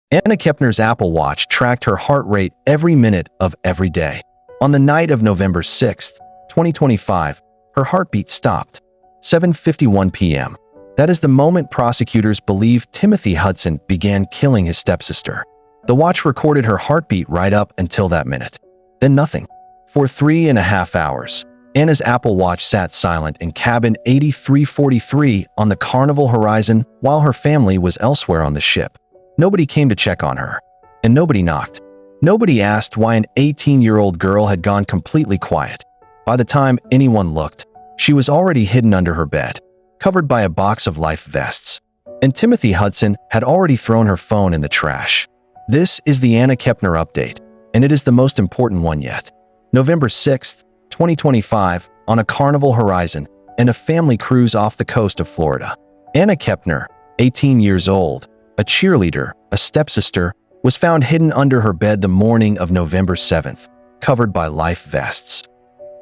Anna Kepner's Apple Watch tracked her heart rate every minute of every day. On the night of November 6, 2025, her heartbeat stopped. 7:51 p.m. That is the moment prosecutors believe Timothy Hudson began killing his stepsister. The watch recorded her heartbeat right up until that minute. Then nothing. For 3.5 hours, Anna's Apple Watch sat silent in cabin 8343 on the Carnival horizon while her family was elsewhere on the ship. Nobody came to check on her, and nobody knocked. Nobody asked why an 18-year-old girl had gone completely quiet. By the time anyone looked, she was already hidden under her bed, covered by a box of life vests. And Timothy Hudson had already thrown her phone in the trash. This is the Anna Kepner update, and it is the most important one yet. November 6, 2025, on a Carnival horizon and a family cruise off the coast of Florida. Anna Kepner, 18 years old, a cheerleader, a stepsister, was found hidden under her bed the morning of November 7th, covered by life vests.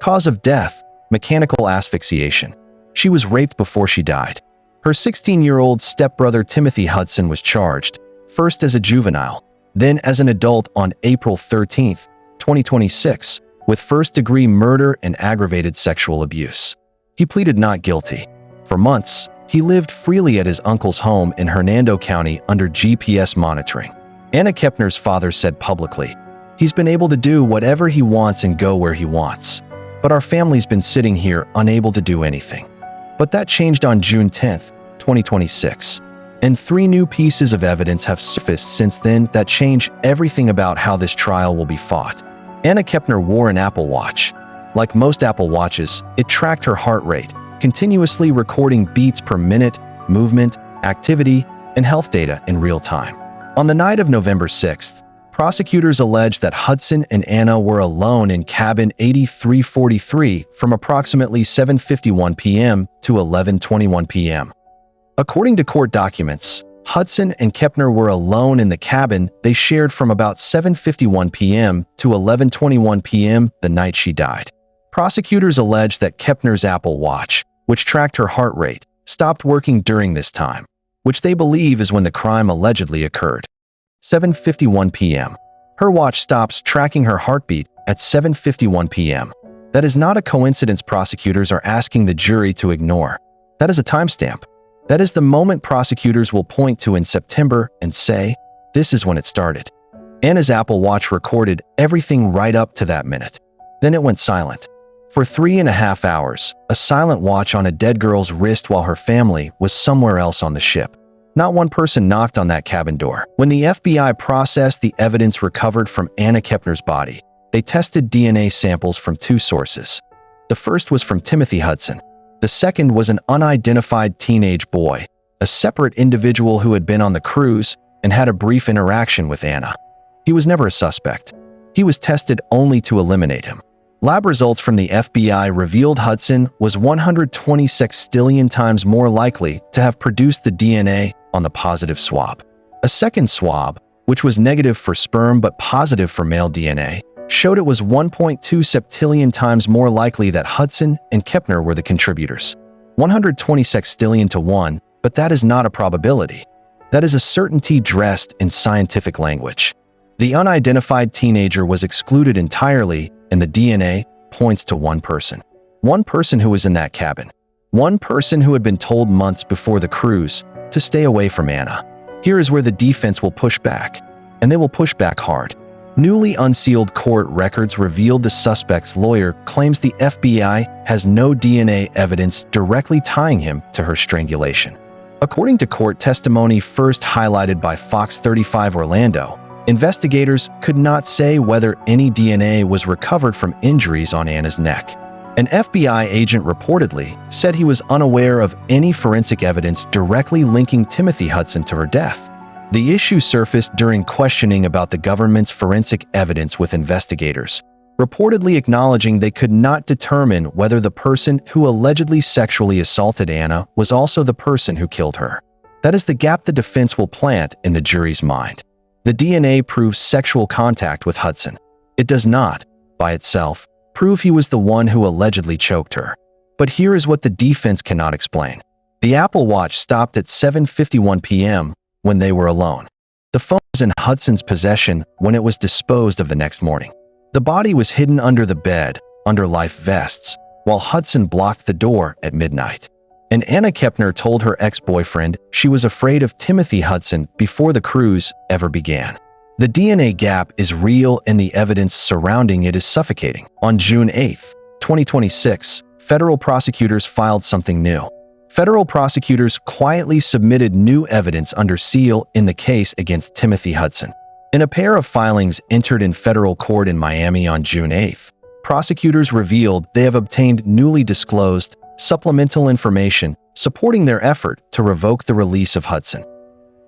Cause of death: mechanical asphyxiation. She was raped before she died. Her 16-year-old stepbrother Timothy Hudson was charged, first as a juvenile, then as an adult on April 13, 2026, with first-degree murder and aggravated sexual abuse. He pleaded not guilty. For months, he lived freely at his uncle's home in Hernando County under GPS monitoring. Anna Kepner's father said publicly, "He's been able to do whatever he wants and go where he wants. But our family's been sitting here unable to do anything." But that changed on June 10, 2026. And 3 new pieces of evidence have surfaced since then that change everything about how this trial will be fought. Anna Kepner wore an Apple Watch. Like most Apple Watches, it tracked her heart rate, continuously recording beats per minute, movement, activity, and health data in real time. On the night of November 6th, prosecutors allege that Hudson and Anna were alone in cabin 8343 from approximately 7:51 p.m. to 11:21 p.m. According to court documents, Hudson and Kepner were alone in the cabin they shared from about 7:51 p.m. to 11:21 p.m. the night she died. Prosecutors allege that Kepner's Apple Watch, which tracked her heart rate, stopped working during this time, which they believe is when the crime allegedly occurred. 7:51 p.m. Her watch stops tracking her heartbeat at 7:51 p.m. That is not a coincidence prosecutors are asking the jury to ignore. That is a timestamp. That is the moment prosecutors will point to in September and say, this is when it started. Anna's Apple Watch recorded everything right up to that minute. Then it went silent. For 3.5 hours, a silent watch on a dead girl's wrist while her family was somewhere else on the ship. Not one person knocked on that cabin door. When the FBI processed the evidence recovered from Anna Kepner's body, they tested DNA samples from 2 sources. The first was from Timothy Hudson. The second was an unidentified teenage boy, a separate individual who had been on the cruise and had a brief interaction with Anna. He was never a suspect. He was tested only to eliminate him. Lab results from the FBI revealed Hudson was 120 sextillion times more likely to have produced the DNA on the positive swab. A second swab, which was negative for sperm but positive for male DNA, showed it was 1.2 septillion times more likely that Hudson and Kepner were the contributors. 120 sextillion to 1, but that is not a probability. That is a certainty dressed in scientific language. The unidentified teenager was excluded entirely, and the DNA points to one person. One person who was in that cabin. One person who had been told months before the cruise to stay away from Anna. Here is where the defense will push back, and they will push back hard. Newly unsealed court records revealed the suspect's lawyer claims the FBI has no DNA evidence directly tying him to her strangulation. According to court testimony first highlighted by Fox 35 Orlando, investigators could not say whether any DNA was recovered from injuries on Anna's neck. An FBI agent reportedly said he was unaware of any forensic evidence directly linking Timothy Hudson to her death. The issue surfaced during questioning about the government's forensic evidence with investigators, reportedly acknowledging they could not determine whether the person who allegedly sexually assaulted Anna was also the person who killed her. That is the gap the defense will plant in the jury's mind. The DNA proves sexual contact with Hudson. It does not, by itself, prove he was the one who allegedly choked her. But here is what the defense cannot explain. The Apple Watch stopped at 7:51 p.m. when they were alone. The phone in Hudson's possession when it was disposed of the next morning. The body was hidden under the bed, under life vests, while Hudson blocked the door at midnight. And Anna Kepner told her ex-boyfriend she was afraid of Timothy Hudson before the cruise ever began. The DNA gap is real and the evidence surrounding it is suffocating. On June 8, 2026, federal prosecutors filed something new. Federal prosecutors quietly submitted new evidence under seal in the case against Timothy Hudson. In a pair of filings entered in federal court in Miami on June 8, prosecutors revealed they have obtained newly disclosed, supplemental information supporting their effort to revoke the release of Hudson.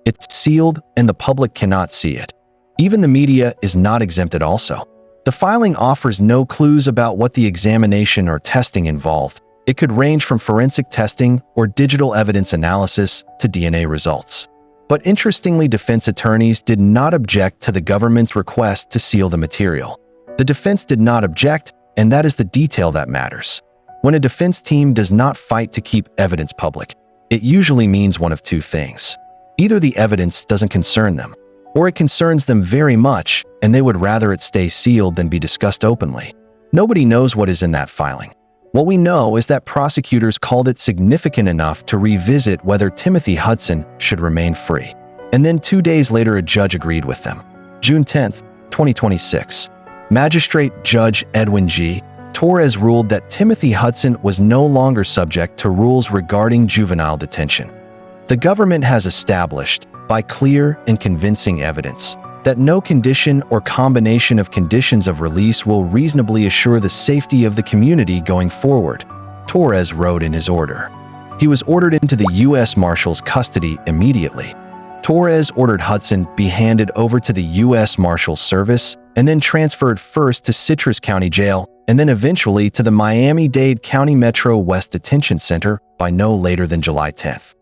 It's sealed and the public cannot see it. Even the media is not exempted also. The filing offers no clues about what the examination or testing involved. It could range from forensic testing or digital evidence analysis to DNA results. But interestingly, defense attorneys did not object to the government's request to seal the material. The defense did not object, and that is the detail that matters. When a defense team does not fight to keep evidence public, it usually means one of two things. Either the evidence doesn't concern them, or it concerns them very much, and they would rather it stay sealed than be discussed openly. Nobody knows what is in that filing. What we know is that prosecutors called it significant enough to revisit whether Timothy Hudson should remain free. And then 2 days later, a judge agreed with them. June 10, 2026. Magistrate Judge Edwin G. Torres ruled that Timothy Hudson was no longer subject to rules regarding juvenile detention. The government has established, by clear and convincing evidence, that no condition or combination of conditions of release will reasonably assure the safety of the community going forward, Torres wrote in his order. He was ordered into the U.S. Marshal's custody immediately. Torres ordered Hudson be handed over to the U.S. Marshals Service and then transferred first to Citrus County Jail and then eventually to the Miami-Dade County Metro West Detention Center by no later than July 10th.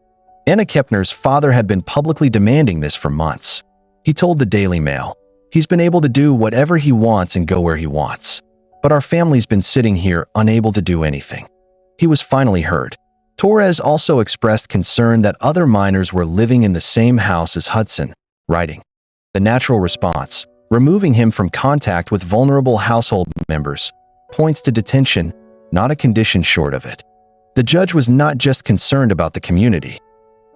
Anna Kepner's father had been publicly demanding this for months. He told the Daily Mail, "He's been able to do whatever he wants and go where he wants. But our family's been sitting here unable to do anything." He was finally heard. Torres also expressed concern that other minors were living in the same house as Hudson, writing, "The natural response, removing him from contact with vulnerable household members, points to detention, not a condition short of it." The judge was not just concerned about the community.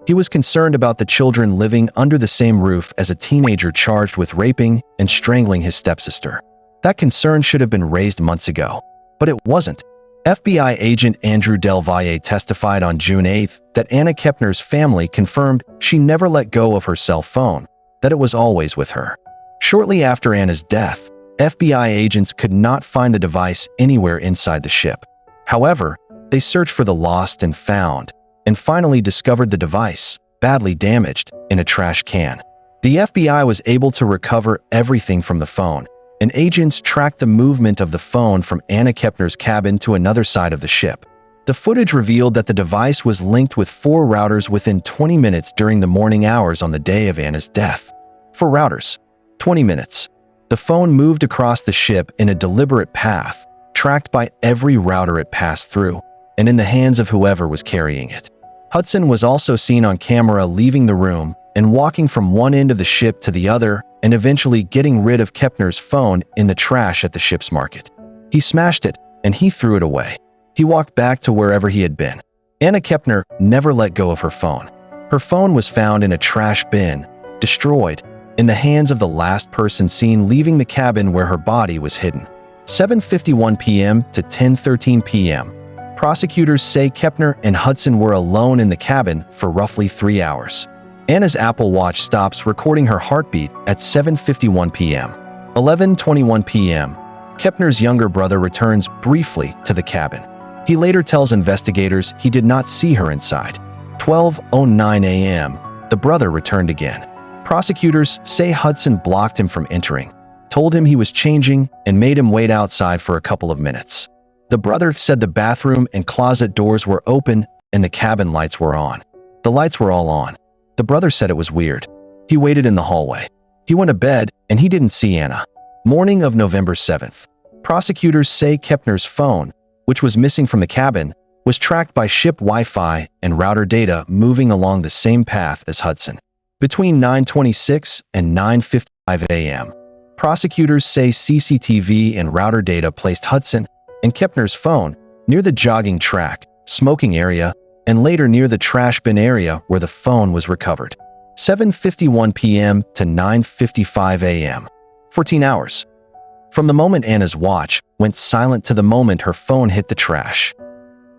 He was concerned about the children living under the same roof as a teenager charged with raping and strangling his stepsister. That concern should have been raised months ago, but it wasn't. FBI agent Andrew Del Valle testified on June 8 that Anna Kepner's family confirmed she never let go of her cell phone, that it was always with her. Shortly after Anna's death, FBI agents could not find the device anywhere inside the ship. However, they searched for the lost and found, and finally discovered the device, badly damaged, in a trash can. The FBI was able to recover everything from the phone, and agents tracked the movement of the phone from Anna Kepner's cabin to another side of the ship. The footage revealed that the device was linked with 4 routers within 20 minutes during the morning hours on the day of Anna's death. 4 routers. 20 minutes. The phone moved across the ship in a deliberate path, tracked by every router it passed through, and in the hands of whoever was carrying it. Hudson was also seen on camera leaving the room and walking from one end of the ship to the other and eventually getting rid of Kepner's phone in the trash at the ship's market. He smashed it and he threw it away. He walked back to wherever he had been. Anna Kepner never let go of her phone. Her phone was found in a trash bin, destroyed, in the hands of the last person seen leaving the cabin where her body was hidden. 7:51 p.m. to 10:13 p.m. Prosecutors say Kepner and Hudson were alone in the cabin for roughly 3 hours. Anna's Apple Watch stops recording her heartbeat at 7:51 p.m. 11:21 p.m. Kepner's younger brother returns briefly to the cabin. He later tells investigators he did not see her inside. 12:09 a.m. The brother returned again. Prosecutors say Hudson blocked him from entering, told him he was changing, and made him wait outside for a couple of minutes. The brother said the bathroom and closet doors were open and the cabin lights were on. The lights were all on. The brother said it was weird. He waited in the hallway. He went to bed and he didn't see Anna. Morning of November 7th. Prosecutors say Kepner's phone, which was missing from the cabin, was tracked by ship Wi-Fi and router data moving along the same path as Hudson. Between 9:26 and 9:55 a.m., prosecutors say CCTV and router data placed Hudson and Kepner's phone near the jogging track, smoking area, and later near the trash bin area where the phone was recovered. 7:51 p.m. to 9:55 a.m. 14 hours. From the moment Anna's watch went silent to the moment her phone hit the trash.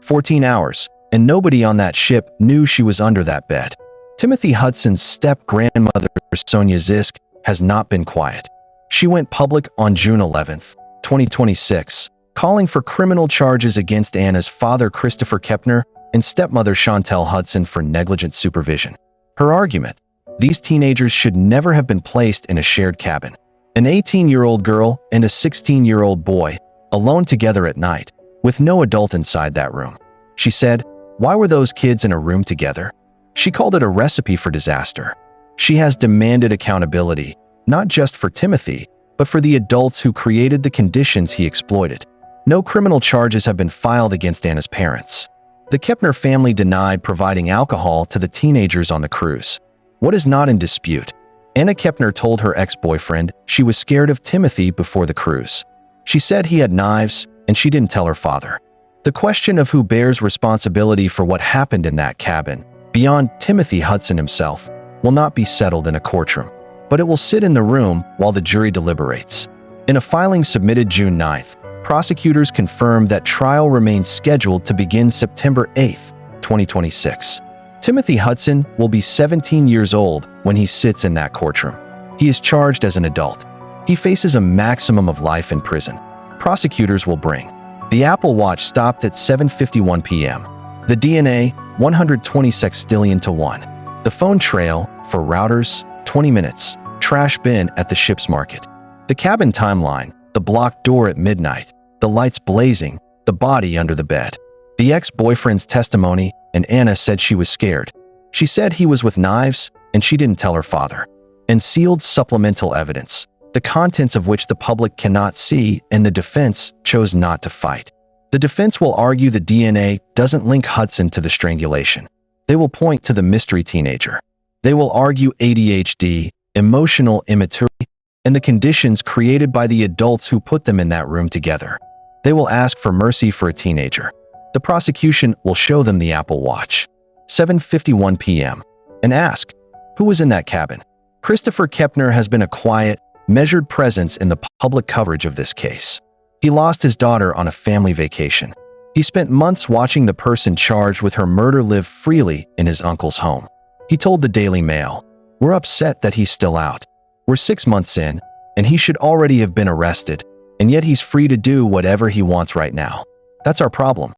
14 hours, and nobody on that ship knew she was under that bed. Timothy Hudson's step-grandmother, Sonia Zisk, has not been quiet. She went public on June 11, 2026, calling for criminal charges against Anna's father, Christopher Kepner, and stepmother, Chantel Hudson, for negligent supervision. Her argument: these teenagers should never have been placed in a shared cabin. An 18-year-old girl and a 16-year-old boy, alone together at night, with no adult inside that room. She said, "Why were those kids in a room together?" She called it a recipe for disaster. She has demanded accountability, not just for Timothy, but for the adults who created the conditions he exploited. No criminal charges have been filed against Anna's parents. The Kepner family denied providing alcohol to the teenagers on the cruise. What is not in dispute? Anna Kepner told her ex-boyfriend she was scared of Timothy before the cruise. She said he had knives, and she didn't tell her father. The question of who bears responsibility for what happened in that cabin, beyond Timothy Hudson himself, will not be settled in a courtroom, but it will sit in the room while the jury deliberates. In a filing submitted June 9th, prosecutors confirmed that trial remains scheduled to begin September 8, 2026. Timothy Hudson will be 17 years old when he sits in that courtroom. He is charged as an adult. He faces a maximum of life in prison. Prosecutors will bring. The Apple Watch stopped at 7:51 p.m. The DNA, 120 sextillion to 1. The phone trail, for routers, 20 minutes. Trash bin at the ship's market. The cabin timeline, the blocked door at midnight, the lights blazing, the body under the bed. The ex-boyfriend's testimony, and Anna said she was scared. She said he was with knives, and she didn't tell her father. And sealed supplemental evidence, the contents of which the public cannot see, and the defense chose not to fight. The defense will argue the DNA doesn't link Hudson to the strangulation. They will point to the mystery teenager. They will argue ADHD, emotional immaturity, and the conditions created by the adults who put them in that room together. They will ask for mercy for a teenager. The prosecution will show them the Apple Watch, 7:51 p.m., and ask, who was in that cabin? Christopher Kepner has been a quiet, measured presence in the public coverage of this case. He lost his daughter on a family vacation. He spent months watching the person charged with her murder live freely in his uncle's home. He told the Daily Mail, "We're upset that he's still out. We're 6 months in, and he should already have been arrested, and yet he's free to do whatever he wants right now. That's our problem."